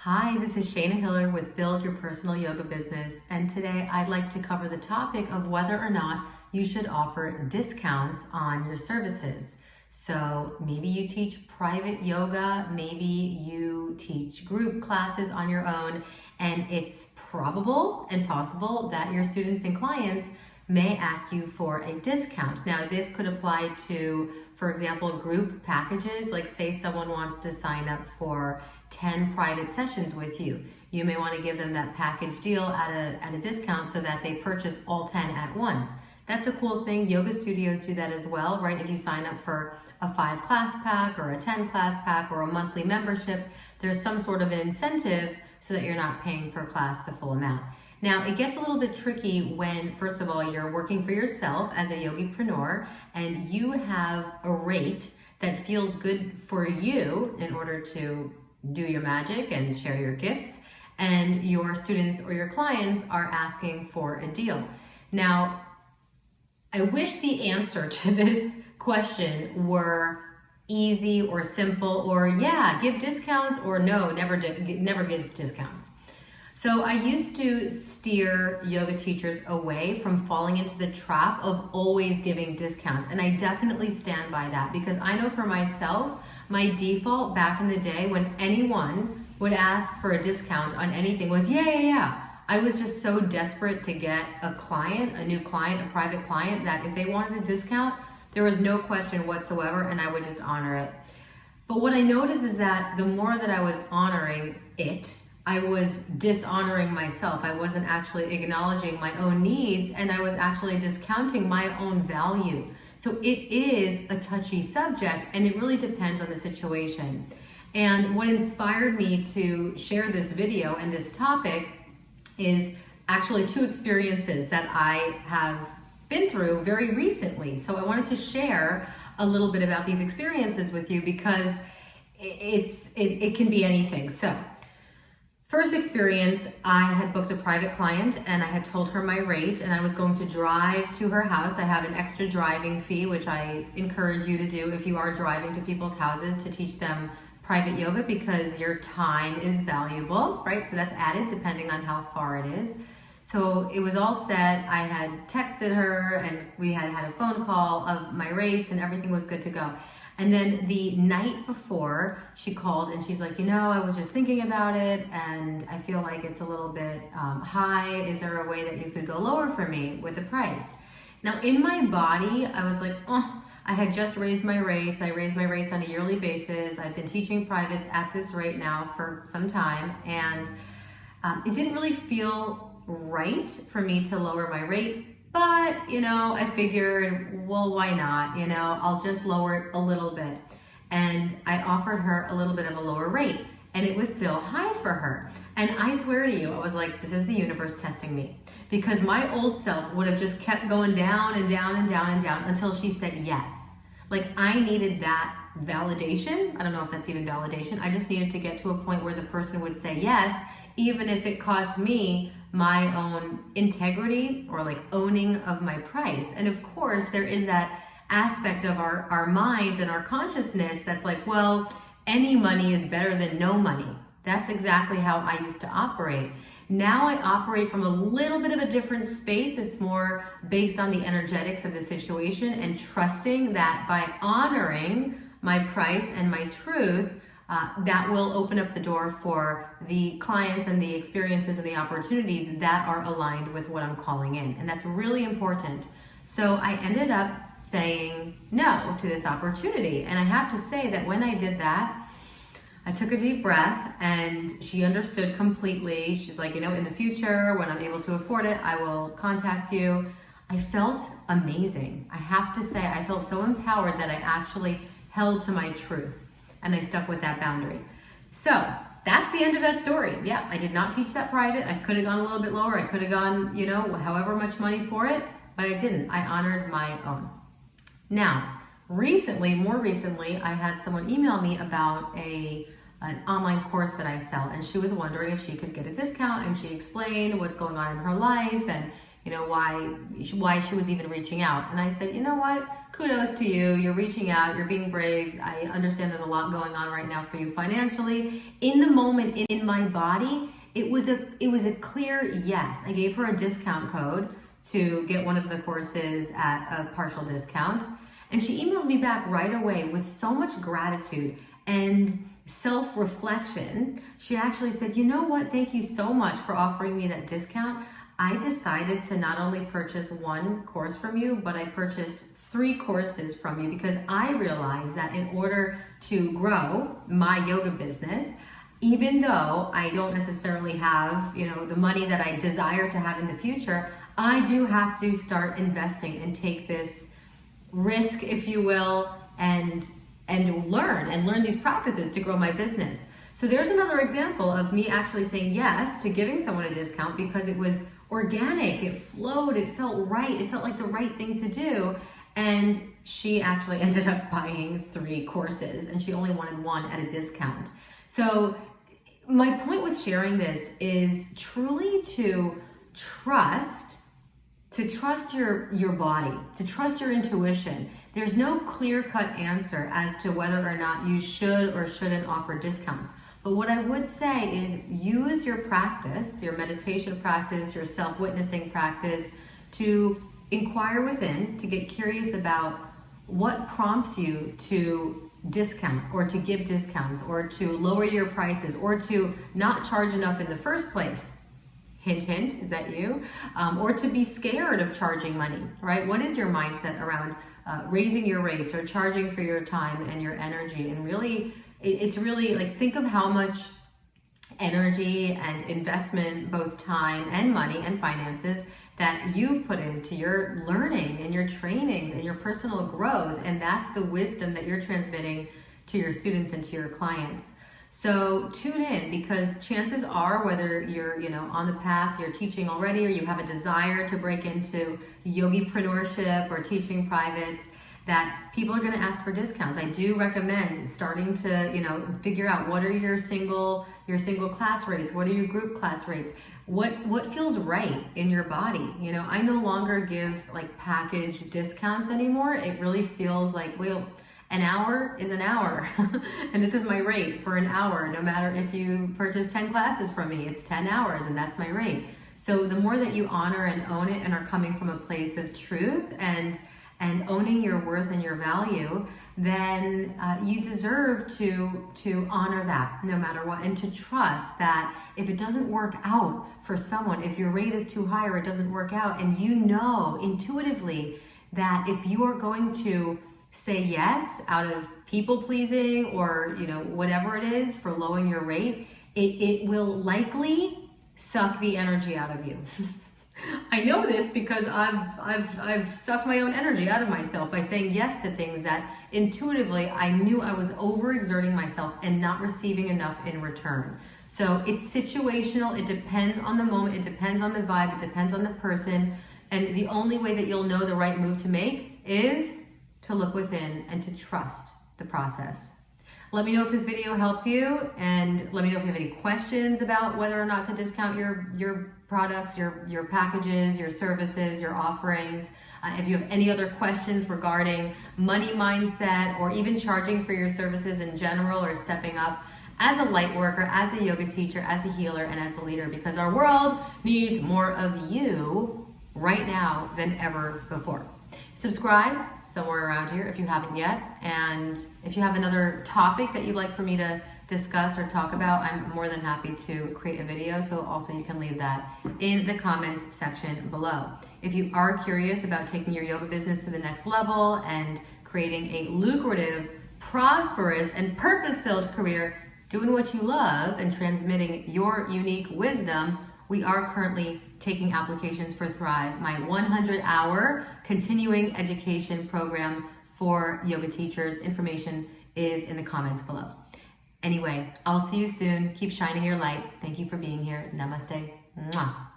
Hi, this is Shayna Hiller with Build Your Personal Yoga Business, and today I'd like to cover the topic of whether or not you should offer discounts on your services. So maybe you teach private yoga, maybe you teach group classes on your own, and it's probable and possible that your students and clients may ask you for a discount. Now, this could apply to, for example, group packages. Like say someone wants to sign up for 10 private sessions with you. You may want to give them that package deal at a discount so that they purchase all 10 at once. That's a cool thing. Yoga studios do that as well, right? If you sign up for a 5-class pack or a 10-class pack or a monthly membership, there's some sort of an incentive so that you're not paying per class the full amount. Now, it gets a little bit tricky when, first of all, you're working for yourself as a yogipreneur and you have a rate that feels good for you in order to do your magic and share your gifts, and your students or your clients are asking for a deal. Now, I wish the answer to this question were easy or simple, or yeah, give discounts, or no, never give discounts. So I used to steer yoga teachers away from falling into the trap of always giving discounts. And I definitely stand by that, because I know for myself, my default back in the day when anyone would ask for a discount on anything was, yeah. I was just so desperate to get a client, a new client, a private client, that if they wanted a discount, there was no question whatsoever, and I would just honor it. But what I noticed is that the more that I was honoring it, I was dishonoring myself. I wasn't actually acknowledging my own needs, and I was actually discounting my own value. So it is a touchy subject, and it really depends on the situation. And what inspired me to share this video and this topic is actually 2 experiences that I have been through very recently. So I wanted to share a little bit about these experiences with you, because it can be anything. So first experience, I had booked a private client and I had told her my rate, and I was going to drive to her house. I have an extra driving fee, which I encourage you to do if you are driving to people's houses to teach them private yoga, because your time is valuable, right? So that's added depending on how far it is. So it was all set. I had texted her and we had had a phone call of my rates, and everything was good to go. And then the night before, she called and she's like, I was just thinking about it and I feel like it's a little bit high. Is there a way that you could go lower for me with the price? Now in my body, I was like, I had just raised my rates. I raised my rates on a yearly basis. I've been teaching privates at this rate now for some time, and it didn't really feel right for me to lower my rate. But, I figured, well, why not? I'll just lower it a little bit. And I offered her a little bit of a lower rate, and it was still high for her. And I swear to you, I was like, this is the universe testing me, because my old self would have just kept going down and down and down and down until she said yes. Like, I needed that validation. I don't know if that's even validation. I just needed to get to a point where the person would say yes, even if it cost me my own integrity or like owning of my price. And of course, there is that aspect of our minds and our consciousness that's like, well, any money is better than no money. That's exactly how I used to operate. Now I operate from a little bit of a different space. It's more based on the energetics of the situation and trusting that by honoring my price and my truth, that will open up the door for the clients and the experiences and the opportunities that are aligned with what I'm calling in. And that's really important. So I ended up saying no to this opportunity. And I have to say that when I did that, I took a deep breath and she understood completely. She's like, in the future, when I'm able to afford it, I will contact you. I felt amazing. I have to say, I felt so empowered that I actually held to my truth. And I stuck with that boundary. So that's the end of that story. Yeah, I did not teach that private. I could have gone a little bit lower. I could have gone, however much money for it, but I didn't. I honored my own. Now, more recently, I had someone email me about an online course that I sell, and she was wondering if she could get a discount, and she explained what's going on in her life and why she was even reaching out. And I said, kudos to you. You're reaching out, you're being brave. I understand there's a lot going on right now for you financially. In the moment, in my body, it was a clear yes. I gave her a discount code to get one of the courses at a partial discount. And she emailed me back right away with so much gratitude and self-reflection. She actually said, you know what, thank you so much for offering me that discount. I decided to not only purchase one course from you, but I purchased 3 courses from you because I realized that in order to grow my yoga business, even though I don't necessarily have, the money that I desire to have in the future, I do have to start investing and take this risk, if you will, and learn these practices to grow my business. So there's another example of me actually saying yes to giving someone a discount because it was organic, it flowed, it felt right, it felt like the right thing to do. And she actually ended up buying 3 courses and she only wanted one at a discount. So my point with sharing this is truly to trust your body, to trust your intuition. There's no clear-cut answer as to whether or not you should or shouldn't offer discounts. But what I would say is use your practice, your meditation practice, your self-witnessing practice to inquire within, to get curious about what prompts you to discount or to give discounts or to lower your prices or to not charge enough in the first place. Hint, hint, is that you? Or to be scared of charging money, right? What is your mindset around raising your rates or charging for your time and your energy? And really, it's really like, think of how much energy and investment, both time and money and finances, that you've put into your learning and your trainings and your personal growth. And that's the wisdom that you're transmitting to your students and to your clients. So tune in, because chances are, whether you're on the path, you're teaching already, or you have a desire to break into yogipreneurship or teaching privates, that people are going to ask for discounts. I do recommend starting to figure out what are your single class rates, what are your group class rates, what feels right in your body. I no longer give like package discounts anymore. It really feels like, well, an hour is an hour and this is my rate for an hour. No matter if you purchase 10 classes from me, it's 10 hours and that's my rate. So the more that you honor and own it and are coming from a place of truth and owning your worth and your value, then you deserve to honor that no matter what, and to trust that if it doesn't work out for someone, if your rate is too high or it doesn't work out, and you know intuitively that if you are going to say yes out of people pleasing or whatever it is for lowering your rate, it will likely suck the energy out of you. I know this because I've sucked my own energy out of myself by saying yes to things that intuitively I knew I was overexerting myself and not receiving enough in return. So it's situational. It depends on the moment. It depends on the vibe. It depends on the person. And the only way that you'll know the right move to make is to look within and to trust the process. Let me know if this video helped you, and let me know if you have any questions about whether or not to discount your products, your packages, your services, your offerings. If you have any other questions regarding money mindset or even charging for your services in general, or stepping up as a light worker, as a yoga teacher, as a healer, and as a leader, because our world needs more of you right now than ever before. Subscribe somewhere around here if you haven't yet. And if you have another topic that you'd like for me to discuss or talk about, I'm more than happy to create a video. So also you can leave that in the comments section below. If you are curious about taking your yoga business to the next level and creating a lucrative, prosperous, and purpose-filled career doing what you love and transmitting your unique wisdom, we are currently taking applications for Thrive, my 100-hour continuing education program for yoga teachers. Information is in the comments below. Anyway, I'll see you soon. Keep shining your light. Thank you for being here. Namaste. Mwah.